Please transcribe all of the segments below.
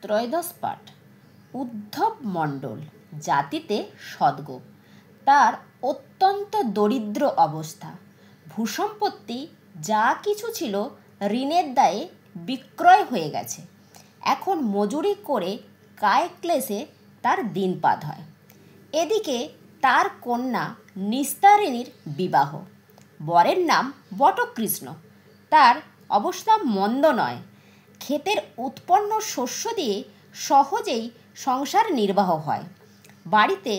ত্রয়োদশ পাঠ। উদ্ধব মণ্ডল, জাতিতে সদ্গোপ। তার অত্যন্ত দরিদ্র অবস্থা। ভূসম্পত্তি যা কিছু ছিল ঋণের দায়ে বিক্রয় হয়ে গেছে। এখন মজুরি করে কায় ক্লেশে তার দিনপাত হয়। এদিকে তার কন্যা নিস্তারিণীর বিবাহ। বরের নাম বটকৃষ্ণ। তার অবস্থা মন্দ নয়। ক্ষেতের উৎপন্ন শস্য দিয়ে সহজেই সংসার নির্বাহ হয়। বাড়িতে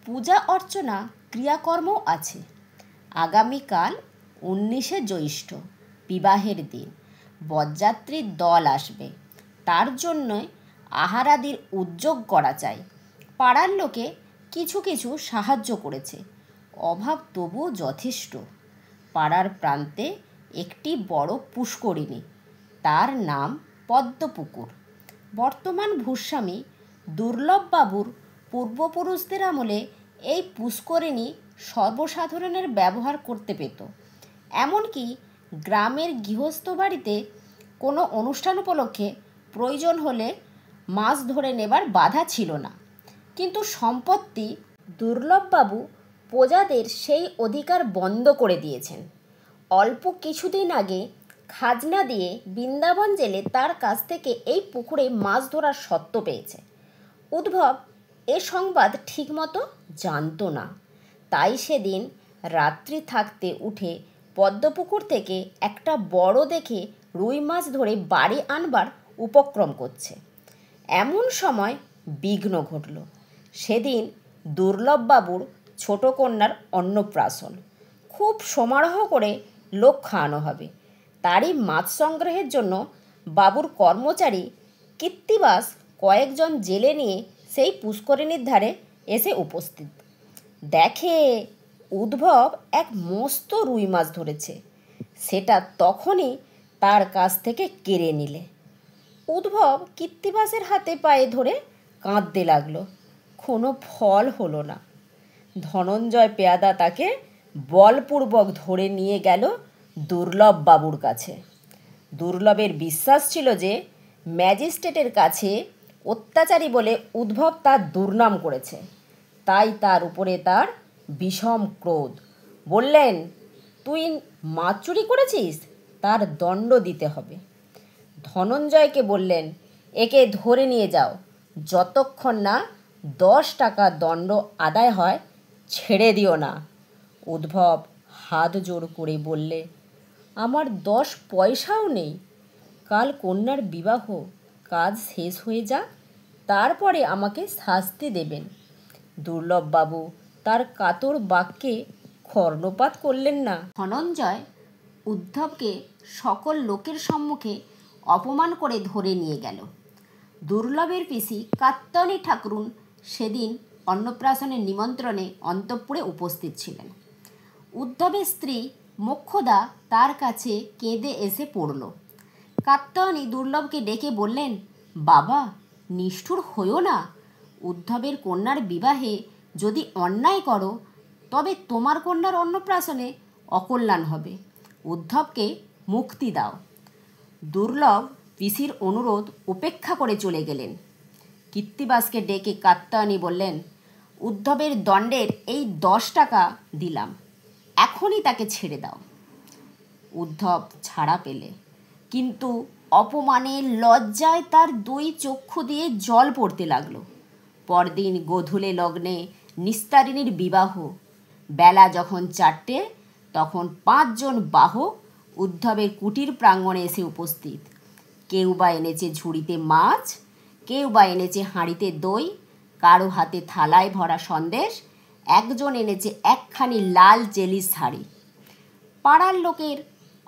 পূজা অর্চনা ক্রিয়াকর্মও আছে। আগামীকাল 19শে জ্যৈষ্ঠ, বিবাহের দিন। বরযাত্রীর দল আসবে, তার জন্যই আহারাদির উদ্যোগ করা চাই। পাড়ার লোকে কিছু কিছু সাহায্য করেছে, অভাব তবুও যথেষ্ট। পাড়ার প্রান্তে একটি বড় পুষ্করিণী, তার নাম পদ্মপুকুর। বর্তমান ভূস্বামী দুর্লভবাবুর পূর্বপুরুষদের আমলে এই পুষ্করিণী সর্বসাধারণের ব্যবহার করতে পেত। এমনকি গ্রামের গৃহস্থ বাড়িতে কোনো অনুষ্ঠান উপলক্ষে প্রয়োজন হলে মাছ ধরে নেবার বাধা ছিল না। কিন্তু সম্প্রতি দুর্লভবাবু প্রজাদের সেই অধিকার বন্ধ করে দিয়েছেন। অল্প কিছুদিন আগে খাজনা দিয়ে বৃন্দাবন জেলে তার কাছ থেকে এই পুকুরে মাছ ধরার স্বত্ব পেয়েছে। উদ্ধব এ সংবাদ ঠিকমতো জানতো না। তাই সেদিন রাত্রি থাকতে উঠে পদ্মপুকুর থেকে একটা বড় দেখে রুই মাছ ধরে বাড়ি আনবার উপক্রম করছে। এমন সময় বিঘ্ন ঘটল। সেদিন দুর্লভবাবুর ছোট কন্যার অন্নপ্রাশন। খুব সমারোহ করে লোক খাওয়ানো হবে। তারই মাছ সংগ্রহের জন্য বাবুর কর্মচারী কৃত্তিবাস কয়েকজন জেলে নিয়ে সেই পুষ্করিণীর ধারে এসে উপস্থিত। দেখে উদ্ধব এক মস্ত রুই মাছ ধরেছে। সেটা তখনই তার কাছ থেকে কেড়ে নিলে। উদ্ধব কৃত্তিবাসের হাতে পায়ে ধরে কাঁদতে লাগলো। কোনো ফল হলো না। ধনঞ্জয় পেয়াদা তাকে বলপূর্বক ধরে নিয়ে গেল দুর্লভবাবুর কাছে। দুর্লভের বিশ্বাস ছিল যে ম্যাজিস্ট্রেটের কাছে অত্যাচারী বলে উদ্ধব তার দুর্নাম করেছে। তাই তার উপরে তার বিষম ক্রোধ। বললেন, তুই মাছ চুরি করেছিস, তার দণ্ড দিতে হবে। ধনঞ্জয়কে বললেন, একে ধরে নিয়ে যাও, যতক্ষণ না 10 টাকা দণ্ড আদায় হয় ছেড়ে দিও না। উদ্ধব হাত জোর করে বললে, আমার 10 পয়সাও নেই। কাল কন্যার বিবাহ, কাজ শেষ হয়ে যাক, তারপরে আমাকে শাস্তি দেবেন। দুর্লভবাবু তার কাতর বাক্যে কর্ণপাত করলেন না। ধনঞ্জয় উদ্ধবকে সকল লোকের সম্মুখে অপমান করে ধরে নিয়ে গেল। দুর্লভের পিসি কাত্যায়নী ঠাকুরুন সেদিন অন্নপ্রাশনের নিমন্ত্রণে অন্তঃপুরে উপস্থিত ছিলেন। উদ্ধবের স্ত্রী মোক্ষদা তার কাছে কেঁদে এসে পড়ল। কাত্যায়নী দুর্লভকে ডেকে বললেন, বাবা, নিষ্ঠুর হইও না। উদ্ধবের কন্যার বিবাহে যদি অন্যায় করো তবে তোমার কন্যার অন্নপ্রাশনে অকল্যাণ হবে। উদ্ধবকে মুক্তি দাও। দুর্লভ পিসির অনুরোধ উপেক্ষা করে চলে গেলেন। কৃত্তিবাসকে ডেকে কাত্যায়নী বললেন, উদ্ধবের দণ্ডের এই 10 টাকা দিলাম, এখনই তাকে ছেড়ে দাও। উদ্ধব ছাড়া পেলে, কিন্তু অপমানে লজ্জায় তার 2 চক্ষু দিয়ে জল পড়তে লাগলো। পরদিন গোধূলি লগ্নে নিস্তারিণীর বিবাহ। বেলা যখন 4টে, তখন 5 জন বাহক উদ্ধবের কুটির প্রাঙ্গণে এসে উপস্থিত। কেউ বা এনেছে ঝুড়িতে মাছ, কেউ বা এনেছে হাঁড়িতে দই, কারো হাতে থালায় ভরা সন্দেশ, একজন এনেছে একখানি লাল চেলির শাড়ি। পাড়ার লোকের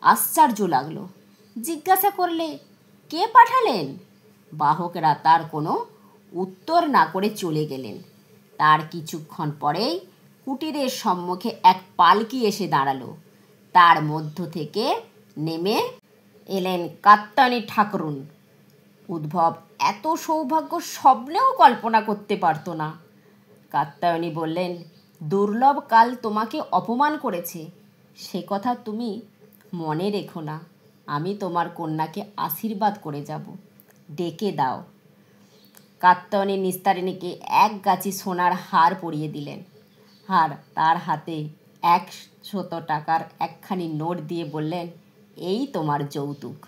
আশ্চর্য লাগলো। জিজ্ঞাসা করলে, কে পাঠালেন? বাহকেরা তার কোনো উত্তর না করে চলে গেলেন। তার কিছুক্ষণ পরেই কুটিরের সম্মুখে এক পালকি এসে দাঁড়ালো। তার মধ্য থেকে নেমে এলেন কাত্যায়নী ঠাকুরুন। উদ্ধব এত সৌভাগ্য স্বপ্নেও কল্পনা করতে পারত না। কাত্যায়নী বললেন, দুর্লভ কাল তোমাকে অপমান করেছে, সে কথা তুমি মনে রেখো না। আমি তোমার কন্যাকে আশীর্বাদ করে যাব, ডেকে দাও। কাত্যায়নী নিস্তারিণীকে এক গাছি সোনার হার পরিয়ে দিলেন, আর তার হাতে 100 টাকার একখানি নোট দিয়ে বললেন, এই তোমার যৌতুক।